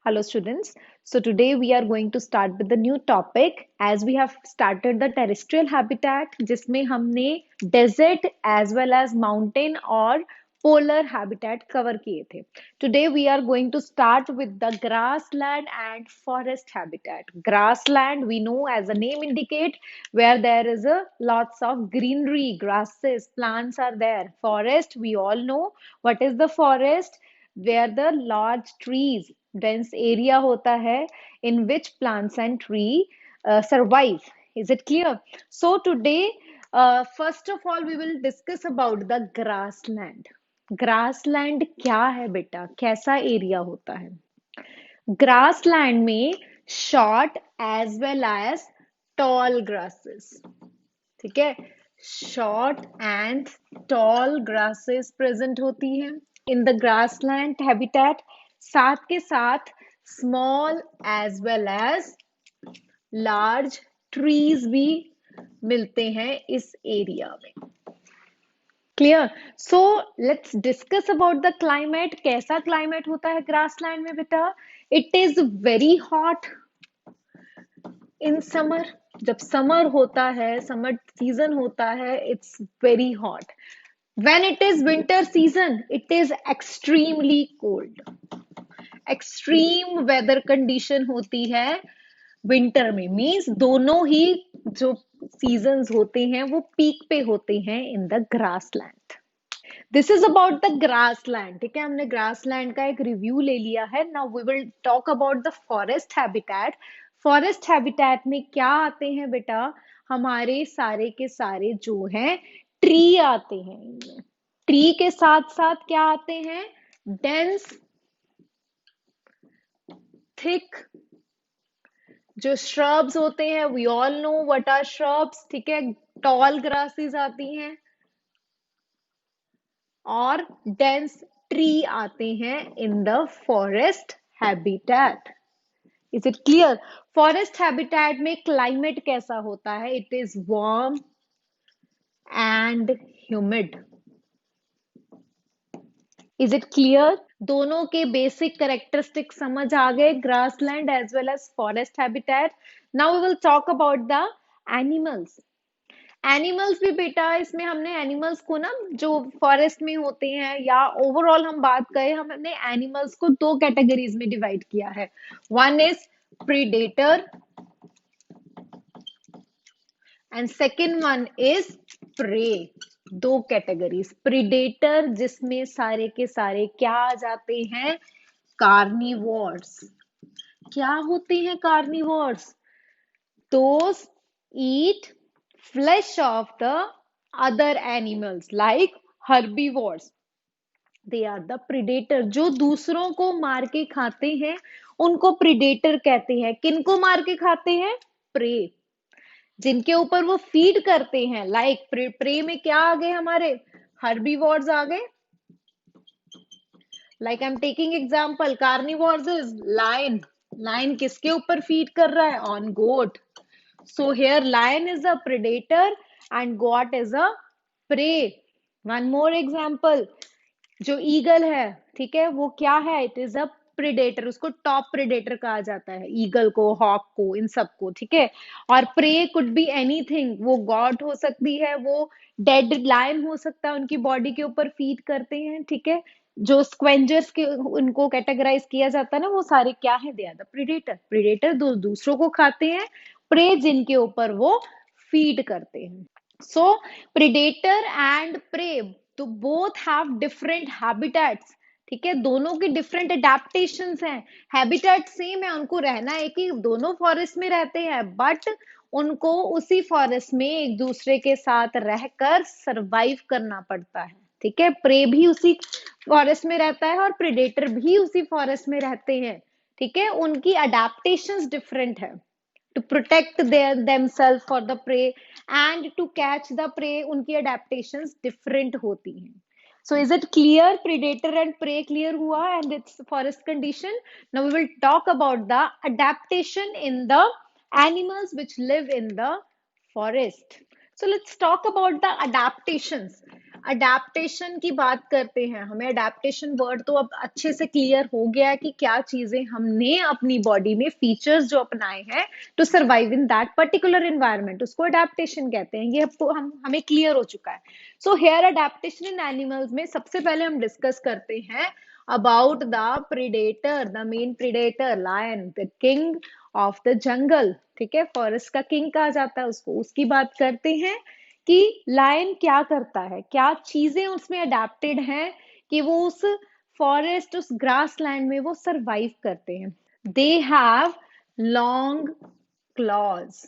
Hello, students. So, today we are going to start with the new topic as we have started the terrestrial habitat, जिसमें हमने desert as well as mountain और polar habitat cover किए थे. Today we are going to start with the grassland and forest habitat. Grassland, we know as the name indicate, where there is a lots of greenery, grasses, plants are there. Forest, we all know what is the forest where the large trees dense area hota hai in which plants and tree survive. Is it clear? So today, first of all, we will discuss about the grassland. Grassland क्या है बेटा, कैसा area होता है? Grassland में short as well as tall grasses, ठीक है, short and tall grasses present होती हैं इन द ग्रासलैंड हैबिटेट. साथ के साथ small as well as large trees भी मिलते हैं इस एरिया में. Clear? So let's discuss about the climate. कैसा क्लाइमेट होता है ग्रासलैंड में बेटा? It is very hot in summer. जब समर होता है, समर सीजन होता है, it's very hot. When it is winter season, it is extremely cold. Extreme weather condition होती है विंटर में. मीन्स दोनों ही जो सीजन्स होते हैं वो पीक पे होते हैं in the grassland. This is about the grassland. ठीक है, हमने ग्रासलैंड का एक रिव्यू ले लिया है. Now we will talk about the forest habitat. Forest habitat में क्या आते हैं बेटा? हमारे सारे के सारे जो हैं ट्री आते हैं इनमें. ट्री के साथ साथ क्या आते हैं? डेंस थिक जो श्रब्स होते हैं. We all know what are shrubs. ठीक है, टॉल ग्रासेस आती हैं और डेंस ट्री आते हैं in the forest habitat. Is it clear? Forest habitat में क्लाइमेट कैसा होता है? It is warm and humid. Is it clear? दोनों के बेसिक कैरेक्टरिस्टिक समझ आ गए, grassland as well as forest habitat. Now we will talk about the animals. Animals भी बेटा, इसमें हमने एनिमल्स को ना जो फॉरेस्ट में होते हैं या ओवरऑल हम बात करें, हमने एनिमल्स को दो कैटेगरीज में डिवाइड किया है. One is predator and second one is prey. दो कैटेगरीज. प्रीडेटर जिसमें सारे के सारे क्या आ जाते हैं? कार्निवोर्स. क्या होते हैं carnivores? Those eat flesh of the other animals like herbivores. They are the predator. जो दूसरों को मार के खाते हैं उनको predator कहते हैं. किनको मार के खाते हैं? prey. जिनके ऊपर वो फीड करते हैं. लाइक प्रे में क्या आ गए हमारे? herbivores आ गए. Like I am taking example, carnivores is lion. Lion किसके ऊपर फीड कर रहा है? On goat. So here lion is a predator and goat is a prey. One more example, जो ईगल है, ठीक है, वो क्या है? It is a predator. उसको टॉप प्रेडेटर कहा जाता है. ईगल को, हॉक को, इन सबको. ठीक है. और प्रे कुड बी एनीथिंग. वो गॉट हो सकती है, वो डेड लायन हो सकता है, उनकी बॉडी के ऊपर फीड करते हैं. ठीक है. जो स्क्वेंजर्स के उनको कैटेगराइज किया जाता है ना, वो सारे क्या है? They are the predator. Predator दूसरों को खाते हैं. प्रे जिनके ऊपर वो फीड करते हैं. सो प्रेडेटर एंड प्रे तो बोथ हैव डिफरेंट हैबिटेट्स. ठीक है, दोनों की डिफरेंट अडेप्टेशंस हैं. हैबिटेट सेम है, उनको रहना है कि दोनों फॉरेस्ट में रहते हैं, बट उनको उसी फॉरेस्ट में एक दूसरे के साथ रहकर सरवाइव करना पड़ता है. ठीक है, प्रे भी उसी फॉरेस्ट में रहता है और प्रेडेटर भी उसी फॉरेस्ट में रहते हैं. ठीक है, उनकी अडेप्टेशंस डिफरेंट है. To protect themselves for the prey and to catch the prey, उनकी adaptations different होती हैं. So is it clear? Predator and prey clear हुआ and its forest condition. Now we will talk about the adaptation in the animals which live in the forest. So let's talk about the adaptations. Adaptation की बात करते हैं, हमें adaptation word तो अब अच्छे से क्लियर हो गया है कि क्या चीजें हमने अपनी बॉडी में फीचर्स जो अपनाए हैं to survive in that particular environment, उसको अडेप्टेशन कहते हैं। ये अब हम हमें क्लियर हो चुका है। So here adaptation in animals में सबसे पहले हम डिस्कस करते हैं about the predator, the main predator lion, the king of the jungle. ठीक है, फॉरेस्ट का किंग कहा जाता है उसको। उसकी बात करते हैं कि लायन क्या करता है, क्या चीजें उसमें अडेप्टेड हैं कि वो उस फॉरेस्ट, उस ग्रास लैंड में वो सरवाइव करते हैं। They have long clause.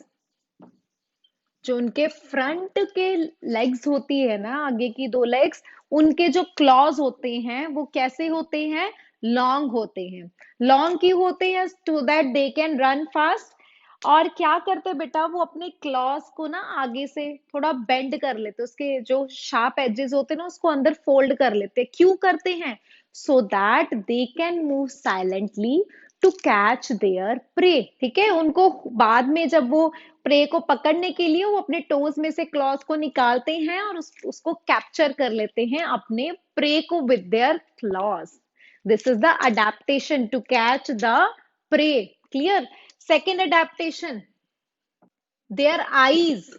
जो उनके फ्रंट के लेग्स होती है ना, आगे की दो लेग्स, उनके जो क्लॉज होते हैं वो कैसे होते हैं, लॉन्ग होते हैं। लॉन्ग क्यों होते हैं, to that they can run fast. और क्या करते हैं बेटा, वो अपने क्लॉज को ना आगे से थोड़ा बेंड कर लेते, उसके जो शार्प एजेस होते हैं ना उसको अंदर फोल्ड कर लेते हैं। क्यों करते हैं, so that they can move silently to catch their prey. ठीक है, उनको बाद में जब वो प्रे को पकड़ने के लिए वो अपने टोज में से क्लॉज को निकालते हैं और उसको कैप्चर कर लेते हैं अपने प्रे को with their claws. This is the adaptation to catch the prey. Clear. Second adaptation, their eyes.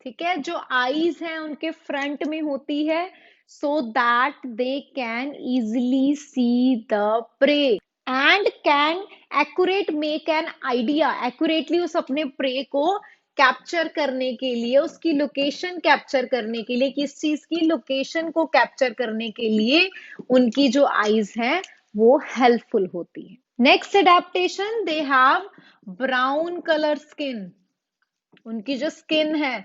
ठीक है, जो आईज हैं उनके फ्रंट में होती है, so that they can easily see the prey and can accurate make an idea, accurately उस अपने प्रे को कैप्चर करने के लिए, उसकी लोकेशन कैप्चर करने के लिए, किस चीज की लोकेशन को कैप्चर करने के लिए उनकी जो आईज हैं वो हेल्पफुल होती है। Next adaptation, they have brown colour skin. उनकी जो स्किन है,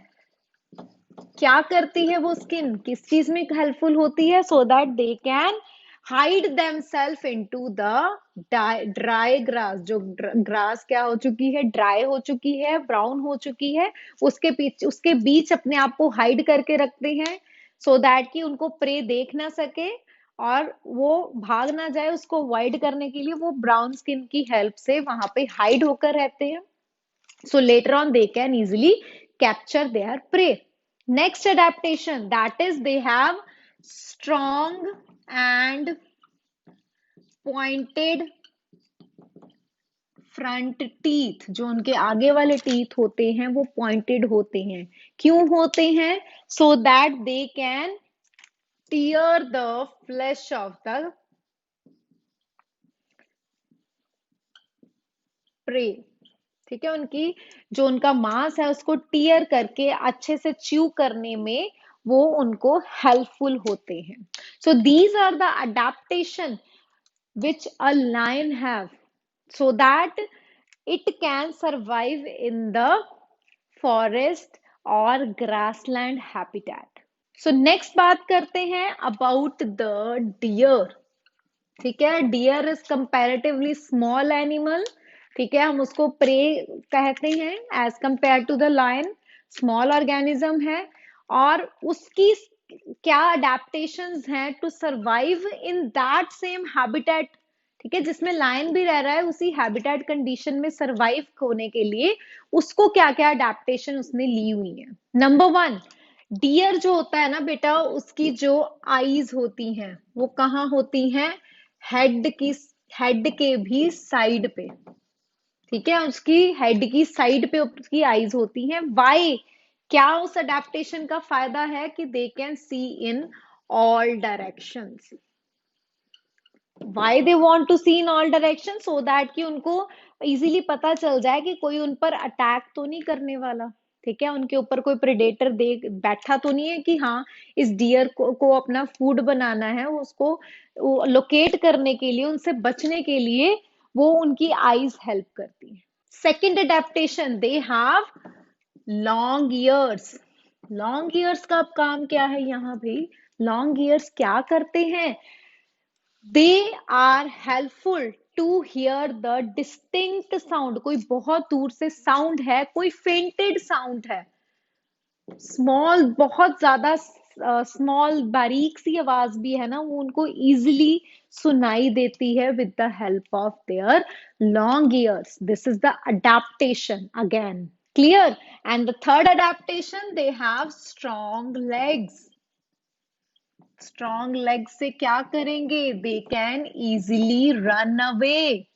क्या करती है वो स्किन, किस चीज में हेल्पफुल होती है, so that they can hide themselves into the dry grass. जो ग्रास क्या हो चुकी है, ड्राई हो चुकी है, ब्राउन हो चुकी है, उसके बीच अपने आप को हाइड करके रखते हैं, सो दैट कि उनको प्रे देख ना सके और वो भाग ना जाए। उसको अवॉइड करने के लिए वो ब्राउन स्किन की हेल्प से वहां पे हाइड होकर रहते हैं, so later on they can easily capture their prey. Next adaptation, that is they have strong and pointed front teeth. जो उनके आगे वाले टीथ होते हैं वो पॉइंटेड होते हैं। क्यों होते हैं, so that they can tier the flash of the prey. ठीक है, उनकी जो उनका मांस है उसको टीयर करके अच्छे से च्यू करने में वो उनको हेल्पफुल होते हैं। So these are the adaptation which a lion have so that it can survive in the forest or grassland habitat. So next बात करते हैं about the deer. ठीक है, deer is comparatively small animal. ठीक है, हम उसको प्रे कहते हैं as compare to the lion, small organism है। और उसकी क्या अडेप्टेशंस हैं to survive in that same habitat. ठीक है, जिसमें लायन भी रह रहा है उसी हैबिटेट कंडीशन में सरवाइव होने के लिए उसको क्या क्या अडेप्टेशन उसने ली हुई है। नंबर वन, डियर जो होता है ना बेटा, उसकी जो आईज होती हैं वो कहाँ होती हैं, हेड की, हेड के भी साइड पे। ठीक है, उसकी हेड की साइड पे उसकी आईज होती हैं। वाई, क्या उस अडेप्टेशन का फायदा है कि they can see in all directions. Why they want to see in all direction, so that कि उनको इजीली पता चल जाए कि कोई उन पर अटैक तो नहीं करने वाला। ठीक है, उनके ऊपर कोई प्रेडेटर देख बैठा तो नहीं है कि हाँ इस डियर को अपना फूड बनाना है। उसको लोकेट करने के लिए, उनसे बचने के लिए वो उनकी आईज हेल्प करती है। Second adaptation, they have long years. Long years का अब काम क्या है यहाँ भी, लॉन्ग ईयर्स क्या करते हैं, they are helpful to hear the distinct sound. कोई बहुत दूर से साउंड है, कोई फेंटेड साउंड है, स्मॉल, बहुत ज्यादा स्मॉल बारीक सी आवाज भी है ना, वो उनको इजिली सुनाई देती है with the help of their long years. This is the adaptation again. Clear. And the third adaptation, they have strong legs. Strong leg से क्या करेंगे? They can easily run away.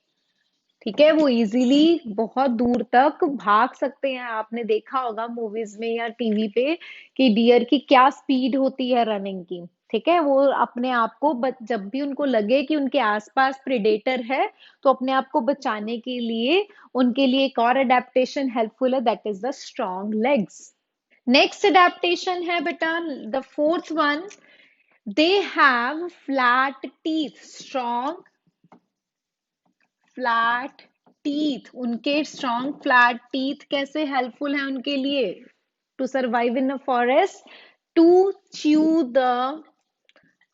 ठीक है, वो इजीली बहुत दूर तक भाग सकते हैं। आपने देखा होगा मूवीज में या टीवी पे कि डियर की क्या स्पीड होती है रनिंग की। ठीक है, वो अपने आप को जब भी उनको लगे कि उनके आसपास प्रेडेटर है तो अपने आप को बचाने के लिए उनके लिए एक और अडेप्टेशन हेल्पफुल है, that is the strong legs. Next adaptation है बेटा, the fourth one, they have flat teeth. Strong flat teeth, उनके स्ट्रॉन्ग फ्लैट टीथ कैसे हेल्पफुल है उनके लिए to survive in a forest? To chew the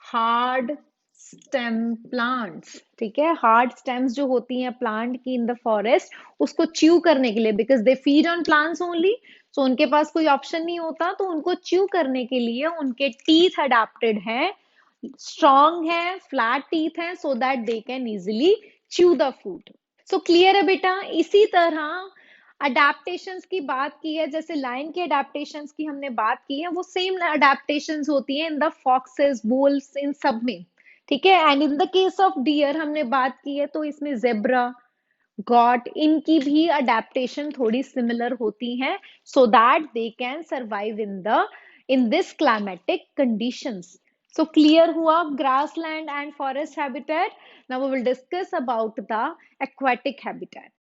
hard stem plants. ठीक है, hard stems जो होती हैं प्लांट की इन द फॉरेस्ट, उसको च्यू करने के लिए, because they feed on plants only, सो उनके पास कोई ऑप्शन नहीं होता, तो उनको च्यू करने के लिए उनके टीथ अडेप्टेड हैं, स्ट्रॉन्ग है, फ्लैट टीथ है, so that they can easily chew the food. So clear है बेटा? इसी तरह अडेप्टेशंस की बात की है, जैसे लाइन के अडेप्टेशंस की हमने बात की है, वो सेम अडेप्टेशंस होती हैं इन द फॉक्सेस, बुल्स, इन सब में। ठीक है, and in the case of dear हमने बात की है, तो इसमें जेब्रा, गॉट, इनकी भी अडेप्टेशन थोड़ी सिमिलर होती हैं, so that they can survive in this climatic conditions. So clear हुआ grassland and forest habitat. Now we will discuss about the aquatic habitat.